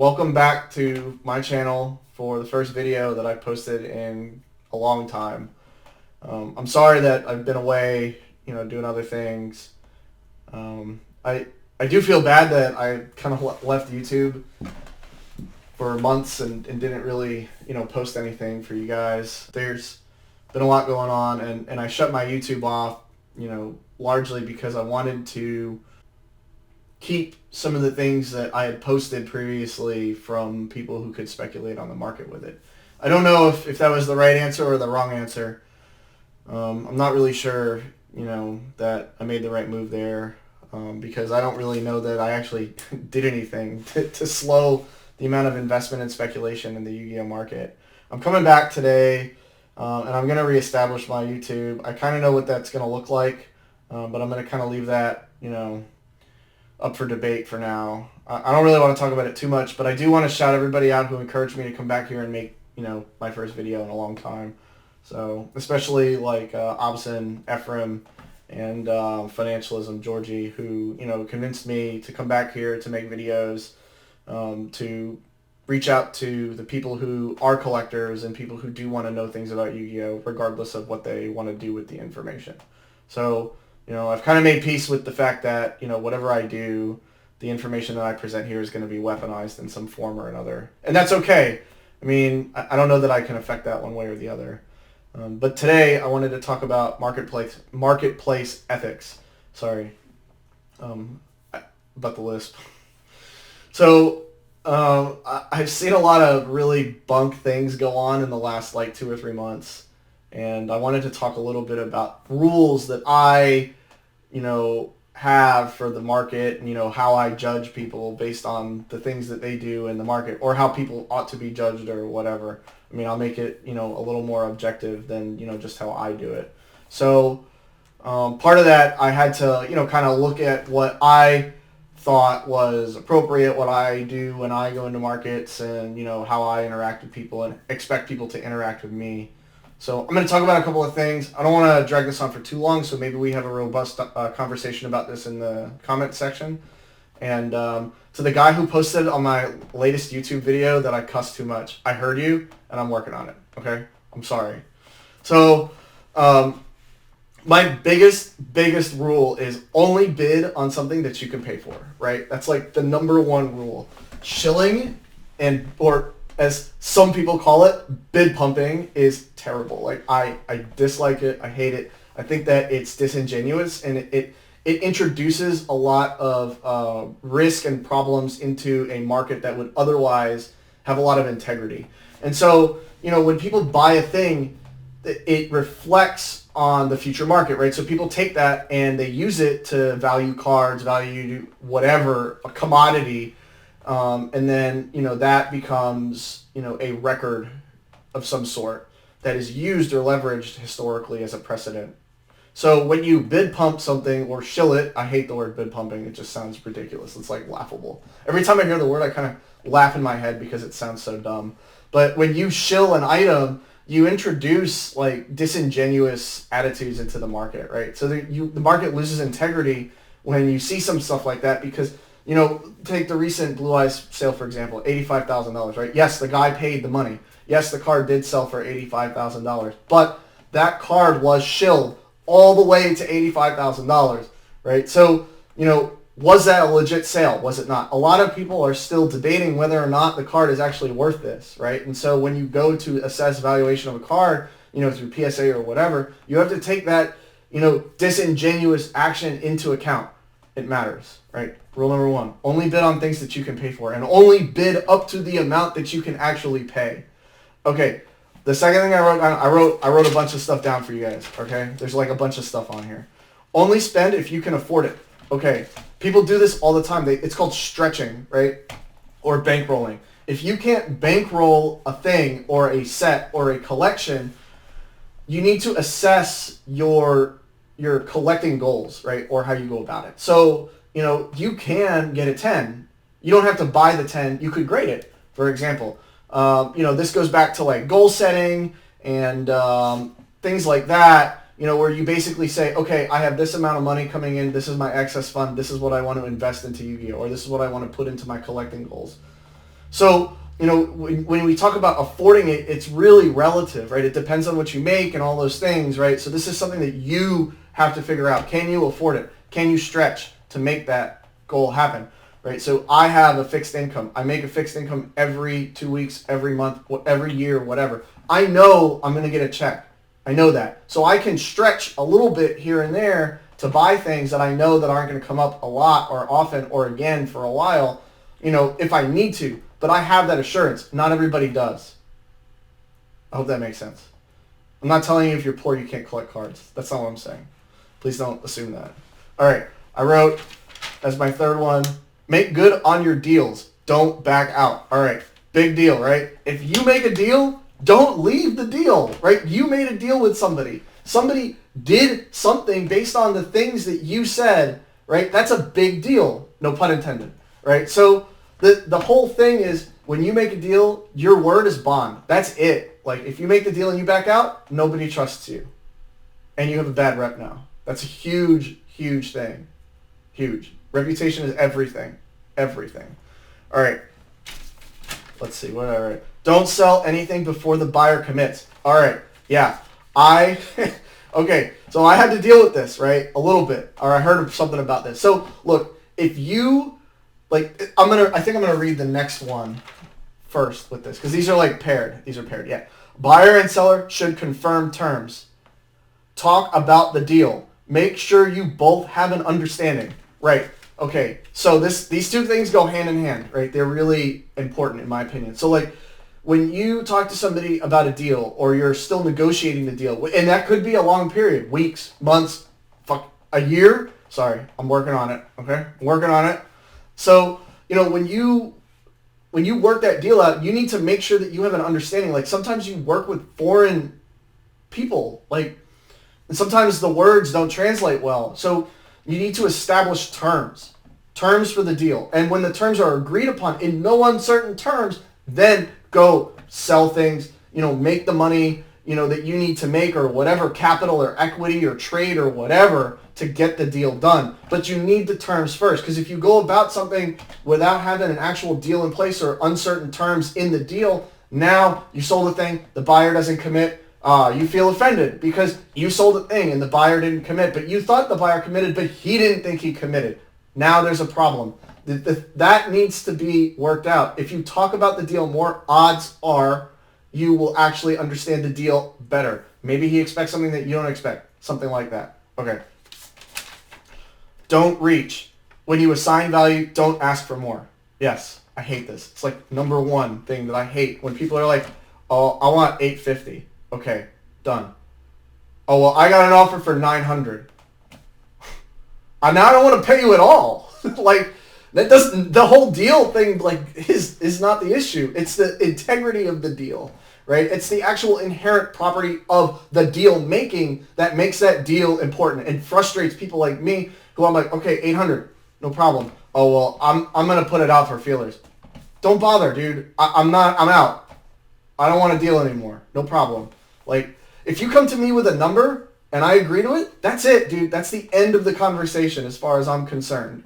Welcome back to my channel for the first video that I posted in a long time. I'm sorry that I've been away, doing other things. I do feel bad that I kind of left YouTube for months and didn't really, post anything for you guys. There's been a lot going on, and I shut my YouTube off, largely because I wanted to keep some of the things that I had posted previously from people who could speculate on the market with it. I don't know if that was the right answer or the wrong answer. I'm not really sure, that I made the right move there, because I don't really know that I actually did anything to slow the amount of investment and speculation in the Yu-Gi-Oh market. I'm coming back today, and I'm going to reestablish my YouTube. I kind of know what that's going to look like, but I'm going to kind of leave that, up for debate for now. I don't really want to talk about it too much, but I do want to shout everybody out who encouraged me to come back here and make, my first video in a long time. So, especially like Obson, Ephraim, and Financialism, Georgie, who, convinced me to come back here to make videos, to reach out to the people who are collectors and people who do want to know things about Yu-Gi-Oh, regardless of what they want to do with the information. So, I've kind of made peace with the fact that, whatever I do, the information that I present here is going to be weaponized in some form or another. And that's okay. I mean, I don't know that I can affect that one way or the other. But today I wanted to talk about marketplace ethics. Sorry. About the lisp. So, I've seen a lot of really bunk things go on in the last 2 or 3 months. And I wanted to talk a little bit about rules that I have for the market and, how I judge people based on the things that they do in the market or how people ought to be judged or whatever. I mean, I'll make it, a little more objective than, just how I do it. So part of that, I had to, kind of look at what I thought was appropriate, what I do when I go into markets and, how I interact with people and expect people to interact with me. So I'm going to talk about a couple of things. I don't want to drag this on for too long, so maybe we have a robust conversation about this in the comment section. And to the guy who posted on my latest YouTube video that I cussed too much, I heard you, and I'm working on it, okay? I'm sorry. So my biggest rule is only bid on something that you can pay for, right? That's like the number one rule. Shilling or as some people call it, bid pumping is terrible. Like, I dislike it. I hate it. I think that it's disingenuous, and it introduces a lot of risk and problems into a market that would otherwise have a lot of integrity. And so, when people buy a thing, it reflects on the future market, right? So people take that and they use it to value cards, value whatever, a commodity, and then, that becomes, a record of some sort that is used or leveraged historically as a precedent. So when you bid pump something or shill it, I hate the word bid pumping. It just sounds ridiculous. It's like laughable. Every time I hear the word, I kind of laugh in my head because it sounds so dumb. But when you shill an item, you introduce disingenuous attitudes into the market, right? So the market loses integrity when you see some stuff like that because, take the recent Blue Eyes sale, for example, $85,000, right? Yes, the guy paid the money. Yes, the card did sell for $85,000, but that card was shilled all the way to $85,000, right? So, was that a legit sale? Was it not? A lot of people are still debating whether or not the card is actually worth this, right? And so when you go to assess valuation of a card, through PSA or whatever, you have to take that, disingenuous action into account. It matters, right? Rule number 1, only bid on things that you can pay for and only bid up to the amount that you can actually pay. Okay, the second thing I wrote down, I wrote a bunch of stuff down for you guys, okay? There's a bunch of stuff on here. Only spend if you can afford it. Okay, people do this all the time. It's called stretching, right? Or bankrolling. If you can't bankroll a thing or a set or a collection, you need to assess your collecting goals, right? Or how you go about it. So, you can get a 10. You don't have to buy the 10. You could grade it, for example. This goes back to goal setting and things like that, where you basically say, okay, I have this amount of money coming in. This is my excess fund. This is what I want to invest into Yu-Gi-Oh! Or this is what I want to put into my collecting goals. So, when we talk about affording it, it's really relative, right? It depends on what you make and all those things, right? So this is something that you have to figure out. Can you afford it? Can you stretch to make that goal happen, right? So I have a fixed income. I make a fixed income every 2 weeks, every month, every year, whatever. I know I'm going to get a check. I know that. So I can stretch a little bit here and there to buy things that I know that aren't going to come up a lot or often or again for a while, if I need to. But I have that assurance. Not everybody does. I hope that makes sense. I'm not telling you if you're poor you can't collect cards. That's not what I'm saying. Please don't assume that. All right. I wrote as my third one, make good on your deals. Don't back out. All right. Big deal, right? If you make a deal, don't leave the deal, right? You made a deal with somebody. Somebody did something based on the things that you said, right? That's a big deal. No pun intended, right? So the whole thing is when you make a deal, your word is bond. That's it. Like if you make the deal and you back out, nobody trusts you. And you have a bad rep now. That's a huge, huge thing. Huge. Reputation is everything. Everything. All right. Let's see. What did I write? Don't sell anything before the buyer commits. All right. Yeah. Okay. So I had to deal with this, right? A little bit. Or I heard something about this. So look, if you I think I'm gonna read the next one first with this because these are like paired. These are paired. Yeah. Buyer and seller should confirm terms. Talk about the deal. Make sure you both have an understanding. Right. Okay. So these two things go hand in hand, right? They're really important in my opinion. So like when you talk to somebody about a deal or you're still negotiating the deal, and that could be a long period, weeks, months, a year. Sorry, I'm working on it. Okay. I'm working on it. So, when you work that deal out, you need to make sure that you have an understanding. Like sometimes you work with foreign people, and sometimes the words don't translate well. So you need to establish terms for the deal. And when the terms are agreed upon in no uncertain terms, then go sell things, make the money, that you need to make or whatever, capital or equity or trade or whatever to get the deal done. But you need the terms first, because if you go about something without having an actual deal in place or uncertain terms in the deal, now you sold the thing, the buyer doesn't commit, you feel offended because you sold the thing and the buyer didn't commit, but you thought the buyer committed, but he didn't think he committed. Now there's a problem. That needs to be worked out. If you talk about the deal more, odds are you will actually understand the deal better. Maybe he expects something that you don't expect. Something like that. Okay. Don't reach. When you assign value, don't ask for more. Yes, I hate this. It's like number one thing that I hate. When people are like, oh, I want $850. Okay, done. Oh, well, I got an offer for $900. Now I don't want to pay you at all. That doesn't, the whole deal thing is not the issue. It's the integrity of the deal, right? It's the actual inherent property of the deal making that makes that deal important and frustrates people like me who I'm like, okay, $800, no problem. Oh, well, I'm going to put it out for feelers. Don't bother, dude. I'm out. I don't want to deal anymore. No problem. If you come to me with a number and I agree to it, that's it, dude. That's the end of the conversation as far as I'm concerned.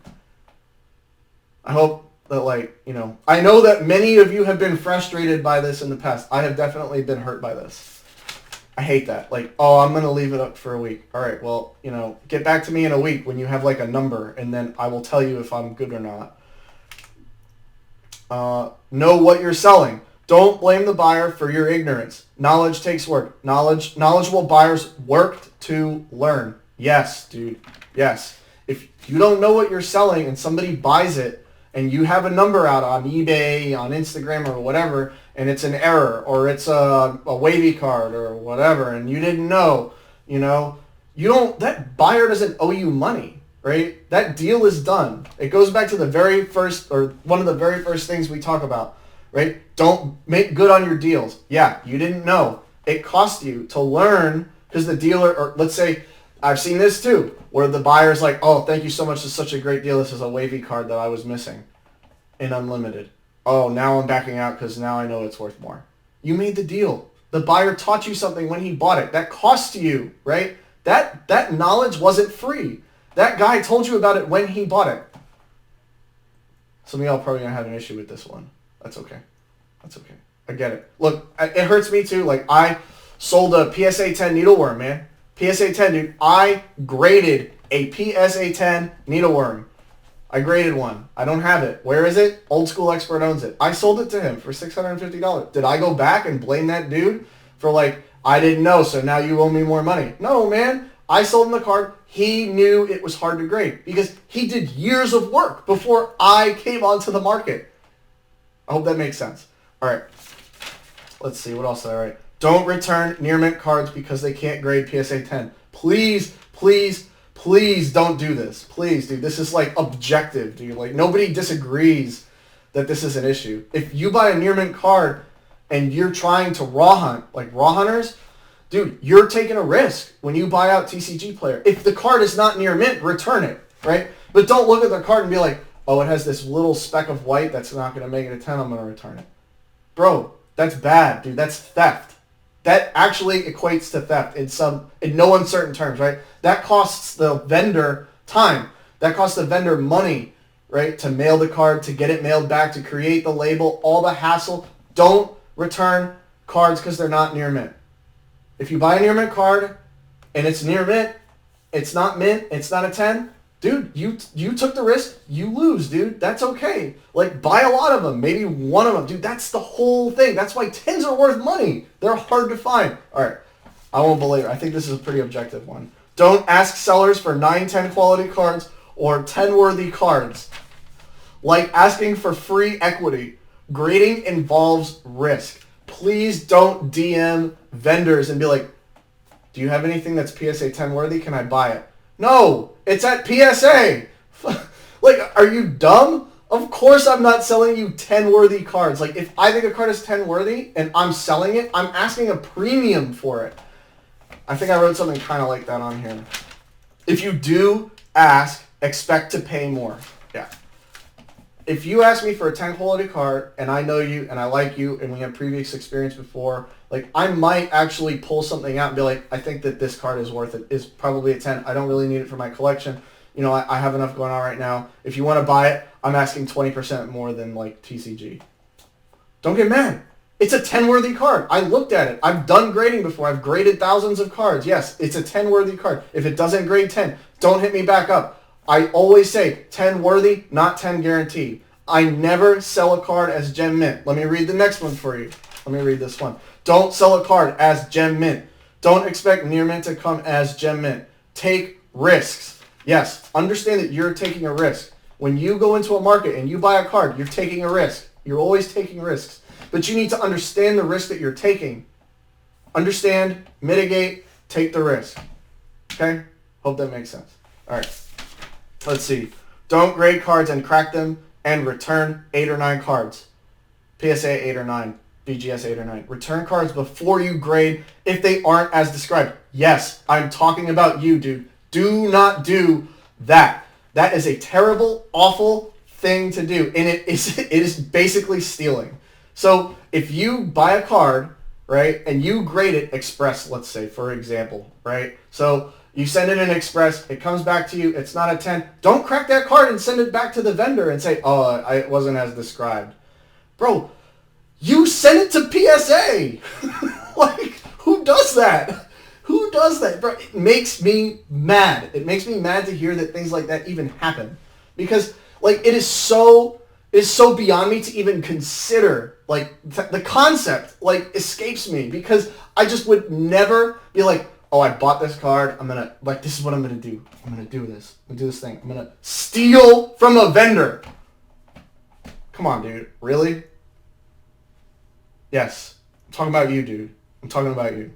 I hope that, I know that many of you have been frustrated by this in the past. I have definitely been hurt by this. I hate that. I'm going to leave it up for a week. All right, well, get back to me in a week when you have, a number, and then I will tell you if I'm good or not. Know what you're selling. Don't blame the buyer for your ignorance. Knowledge takes work. Knowledgeable buyers worked to learn. Yes, dude. Yes. If you don't know what you're selling and somebody buys it and you have a number out on eBay, on Instagram or whatever, and it's an error or it's a wavy card or whatever and you didn't know, that buyer doesn't owe you money, right? That deal is done. It goes back to the very first or one of the very first things we talk about. Right? Don't make good on your deals. Yeah, you didn't know. It cost you to learn because the dealer, or let's say, I've seen this too, where the buyer's like, oh, thank you so much. This is such a great deal. This is a wavy card that I was missing in unlimited. Oh, now I'm backing out because now I know it's worth more. You made the deal. The buyer taught you something when he bought it. That cost you, right? That knowledge wasn't free. That guy told you about it when he bought it. Some of y'all probably going to have an issue with this one. That's okay. That's okay. I get it. Look, it hurts me too. Like, I sold a PSA 10 needleworm, man. PSA 10, dude. I graded a PSA 10 needleworm. I graded one. I don't have it. Where is it? Old School Expert owns it. I sold it to him for $650. Did I go back and blame that dude for like, I didn't know, so now you owe me more money? No, man. I sold him the card. He knew it was hard to grade because he did years of work before I came onto the market. I hope that makes sense. All right. Let's see. What else did I write? Don't return near mint cards because they can't grade PSA 10. Please, please, please don't do this. Please, dude. This is like objective, dude. Like, nobody disagrees that this is an issue. If you buy a near mint card and you're trying to raw hunt, like raw hunters, dude, you're taking a risk when you buy out TCG player. If the card is not near mint, return it, right? But don't look at the card and be like, oh, it has this little speck of white that's not going to make it a 10, I'm going to return it. Bro, that's bad, dude. That's theft. That actually equates to theft in no uncertain terms, right? That costs the vendor time. That costs the vendor money, right? To mail the card, to get it mailed back, to create the label, all the hassle. Don't return cards because they're not near mint. If you buy a near mint card and it's near mint, it's not mint, it's not a 10, dude, you took the risk, you lose, dude. That's okay. Like, buy a lot of them, maybe one of them. Dude, that's the whole thing. That's why 10s are worth money. They're hard to find. All right, I won't belabor. I think this is a pretty objective one. Don't ask sellers for 9, 10 quality cards or 10 worthy cards. Like asking for free equity. Grading involves risk. Please don't DM vendors and be like, do you have anything that's PSA 10 worthy? Can I buy it? No, it's at PSA. Like, are you dumb? Of course I'm not selling you 10 worthy cards. Like, if I think a card is 10 worthy and I'm selling it, I'm asking a premium for it. I think I wrote something kind of like that on here. If you do ask, expect to pay more. Yeah. If you ask me for a 10 quality card and I know you and I like you and we have previous experience before, like, I might actually pull something out and be like, I think that this card is worth it. It's probably a 10. I don't really need it for my collection. You know, I have enough going on right now. If you want to buy it, I'm asking 20% more than like TCG. Don't get mad. It's a 10 worthy card. I looked at it. I've done grading before. I've graded thousands of cards. Yes, it's a 10 worthy card. If it doesn't grade 10, don't hit me back up. I always say 10 worthy, not 10 guaranteed. I never sell a card as gem mint. Let me read the next one for you. Let me read this one. Don't sell a card as gem mint. Don't expect near mint to come as gem mint. Take risks. Yes, understand that you're taking a risk. When you go into a market and you buy a card, you're taking a risk. You're always taking risks. But you need to understand the risk that you're taking. Understand, mitigate, take the risk. Okay? Hope that makes sense. All right. Let's see. Don't grade cards and crack them and return 8 or 9 cards. PSA 8 or 9. BGS 8 or 9. Return cards before you grade if they aren't as described. Yes, I'm talking about you, dude. Do not do that. That is a terrible, awful thing to do. And it is basically stealing. So if you buy a card, right, and you grade it express, let's say, for example, right? So you send it in express, it comes back to you, it's not a 10. Don't crack that card and send it back to the vendor and say, oh, it wasn't as described. Bro, you sent it to PSA. Like, who does that? Who does that? Bro, it makes me mad. It makes me mad to hear that things like that even happen. Because, like, it is so beyond me to even consider. Like, the concept, like, escapes me. Because I just would never be like, oh, I bought this card. I'm going to, like, this is what I'm going to do. I'm going to do this. I'm going to do this thing. I'm going to steal from a vendor. Come on, dude. Really? Yes. I'm talking about you, dude. I'm talking about you.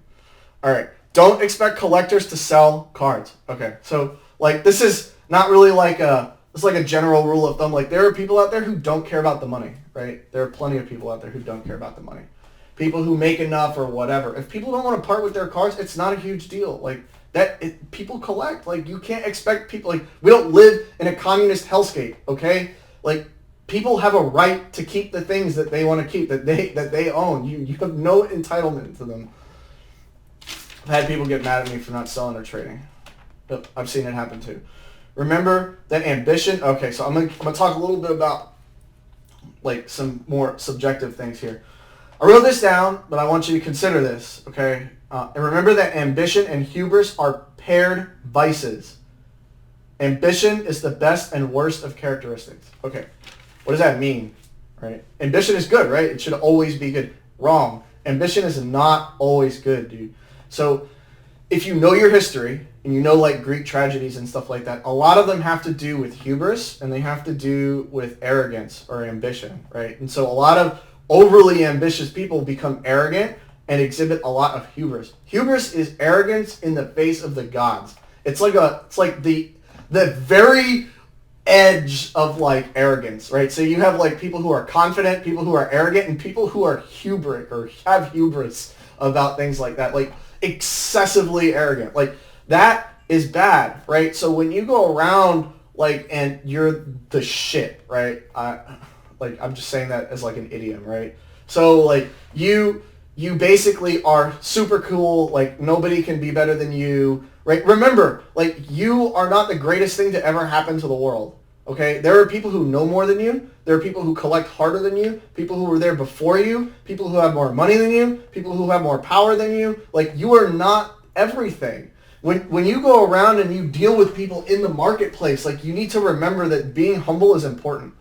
All right. Don't expect collectors to sell cards. Okay. So, like, this is not really like it's like a general rule of thumb. Like, there are people out there who don't care about the money, right? There are plenty of people out there who don't care about the money. People who make enough or whatever. If people don't want to part with their cards, it's not a huge deal. Like, people collect. Like, you can't expect people, like, we don't live in a communist hellscape, okay? Like, people have a right to keep the things that they want to keep, that they own. You have no entitlement to them. I've had people get mad at me for not selling or trading. But I've seen it happen too. Remember that ambition. Okay, so I'm gonna talk a little bit about like some more subjective things here. I wrote this down, but I want you to consider this, okay? And remember that ambition and hubris are paired vices. Ambition is the best and worst of characteristics. Okay, what does that mean, right? Ambition is good, right? It should always be good. Wrong. Ambition is not always good, dude. So if you know your history, and you know like Greek tragedies and stuff like that, a lot of them have to do with hubris, and they have to do with arrogance or ambition, right? And so a lot of overly ambitious people become arrogant and exhibit a lot of hubris. Hubris is arrogance in the face of the gods. It's like the very edge of like arrogance, right? So you have like people who are confident, people who are arrogant, and people who are hubric or have hubris about things like that, like excessively arrogant. Like that is bad, right? So when you go around like and you're the shit, right? I'm just saying that as like an idiom, right? So like you basically are super cool, like nobody can be better than you, right? Remember, like you are not the greatest thing to ever happen to the world, okay? There are people who know more than you. There are people who collect harder than you, people who were there before you, people who have more money than you, people who have more power than you. Like you are not everything. When you go around and you deal with people in the marketplace, like you need to remember that being humble is important.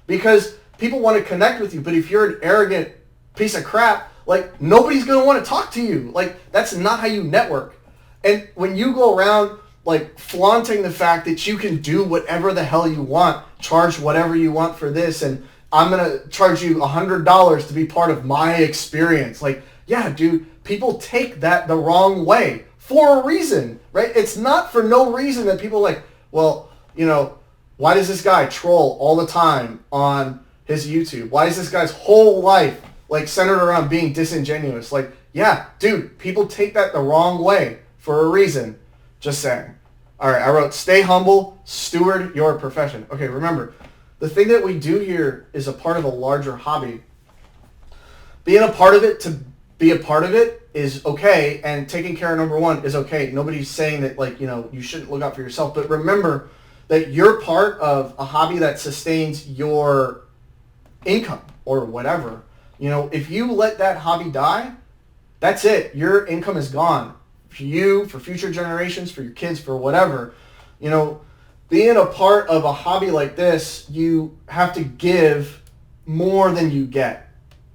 Because people want to connect with you, but if you're an arrogant piece of crap, like nobody's going to want to talk to you. Like that's not how you network. And when you go around like flaunting the fact that you can do whatever the hell you want, charge whatever you want for this, and I'm going to charge you $100 to be part of my experience. Like, yeah, dude, people take that the wrong way for a reason, right? It's not for no reason that people like, well, you know, why does this guy troll all the time on his YouTube? Why is this guy's whole life like centered around being disingenuous? Like, yeah, dude, people take that the wrong way for a reason. Just saying. All right, I wrote, stay humble, steward your profession. Okay, remember, the thing that we do here is a part of a larger hobby. Being a part of it to be a part of it is okay, and taking care of number one is okay. Nobody's saying that, like, you know, you shouldn't look out for yourself, but remember that you're part of a hobby that sustains your income or whatever. You know, if you let that hobby die, that's it. Your income is gone. For you, for future generations, for your kids, for whatever. You know, being a part of a hobby like this, you have to give more than you get,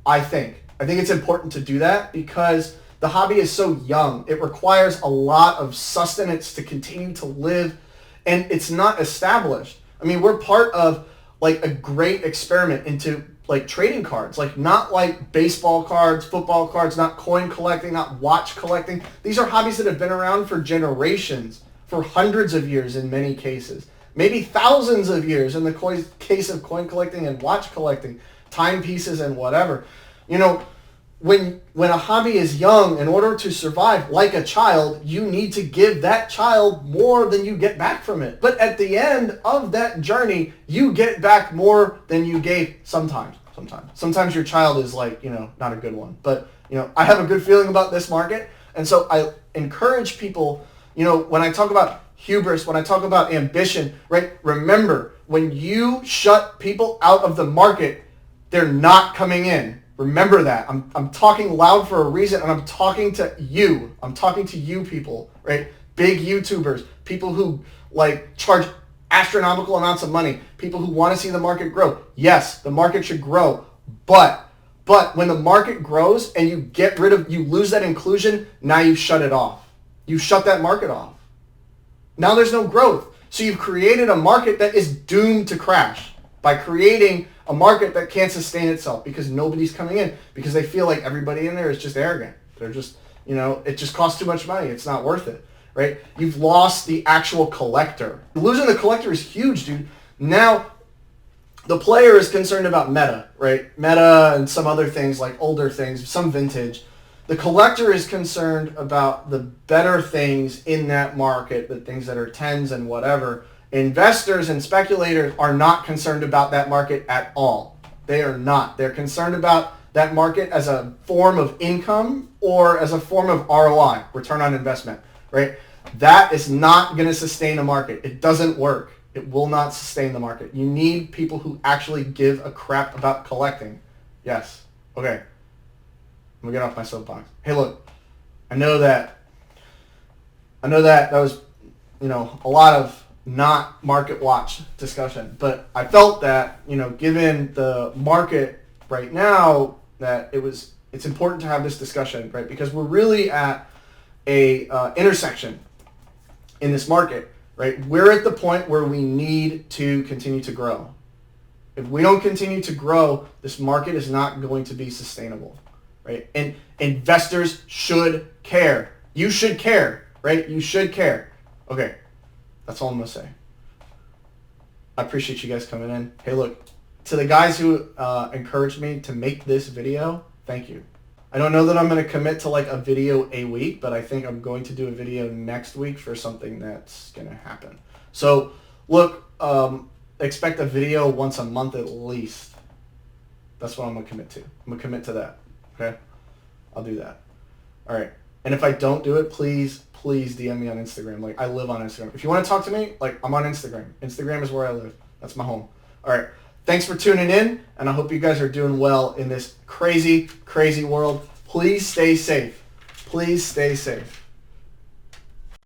I think. I think it's important to do that because the hobby is so young. It requires a lot of sustenance to continue to live, and it's not established. I mean, we're part of like a great experiment into like trading cards, like not like baseball cards, football cards, not coin collecting, not watch collecting. These are hobbies that have been around for generations, for hundreds of years in many cases, maybe thousands of years in the case of coin collecting and watch collecting, timepieces and whatever. You know, when a hobby is young, in order to survive like a child, you need to give that child more than you get back from it. But at the end of that journey, you get back more than you gave sometimes. Sometimes your child is like, you know, not a good one. But, you know, I have a good feeling about this market. And so I encourage people, you know, when I talk about hubris, when I talk about ambition, right? Remember, when you shut people out of the market, they're not coming in. Remember that. I'm talking loud for a reason, and I'm talking to you. I'm talking to you people, right? Big YouTubers, people who like charge astronomical amounts of money, people who want to see the market grow. Yes, the market should grow, but when the market grows and you lose that inclusion, now you've shut it off. You shut that market off. Now there's no growth. So you've created a market that is doomed to crash by creating a market that can't sustain itself because nobody's coming in because they feel like everybody in there is just arrogant. They're just, you know, it just costs too much money. It's not worth it, right? You've lost the actual collector. Losing the collector is huge, dude. Now, the player is concerned about meta, right? Meta and some other things like older things, some vintage. The collector is concerned about the better things in that market, the things that are tens and whatever. Investors and speculators are not concerned about that market at all. They are not. They're concerned about that market as a form of income or as a form of ROI, return on investment, right? That is not going to sustain a market. It doesn't work. It will not sustain the market. You need people who actually give a crap about collecting. Yes. Okay. I'm gonna get off my soapbox. Hey, look. I know that was, a lot of not market watch discussion, but I felt that, given the market right now, that it's important to have this discussion, right? Because we're really at a intersection in this market, right? We're at the point where we need to continue to grow. If we don't continue to grow, this market is not going to be sustainable, right? And investors should care. You should care, right? You should care. Okay, that's all I'm going to say. I appreciate you guys coming in. Hey, look, to the guys who encouraged me to make this video, thank you. I don't know that I'm going to commit to like a video a week, but I think I'm going to do a video next week for something that's going to happen. So, look, expect a video once a month at least. That's what I'm going to commit to. I'm going to commit to that. Okay? I'll do that. All right. And if I don't do it, please DM me on Instagram. Like, I live on Instagram. If you want to talk to me, like, I'm on Instagram. Instagram is where I live. That's my home. All right. Thanks for tuning in, and I hope you guys are doing well in this crazy, crazy world. Please stay safe. Please stay safe.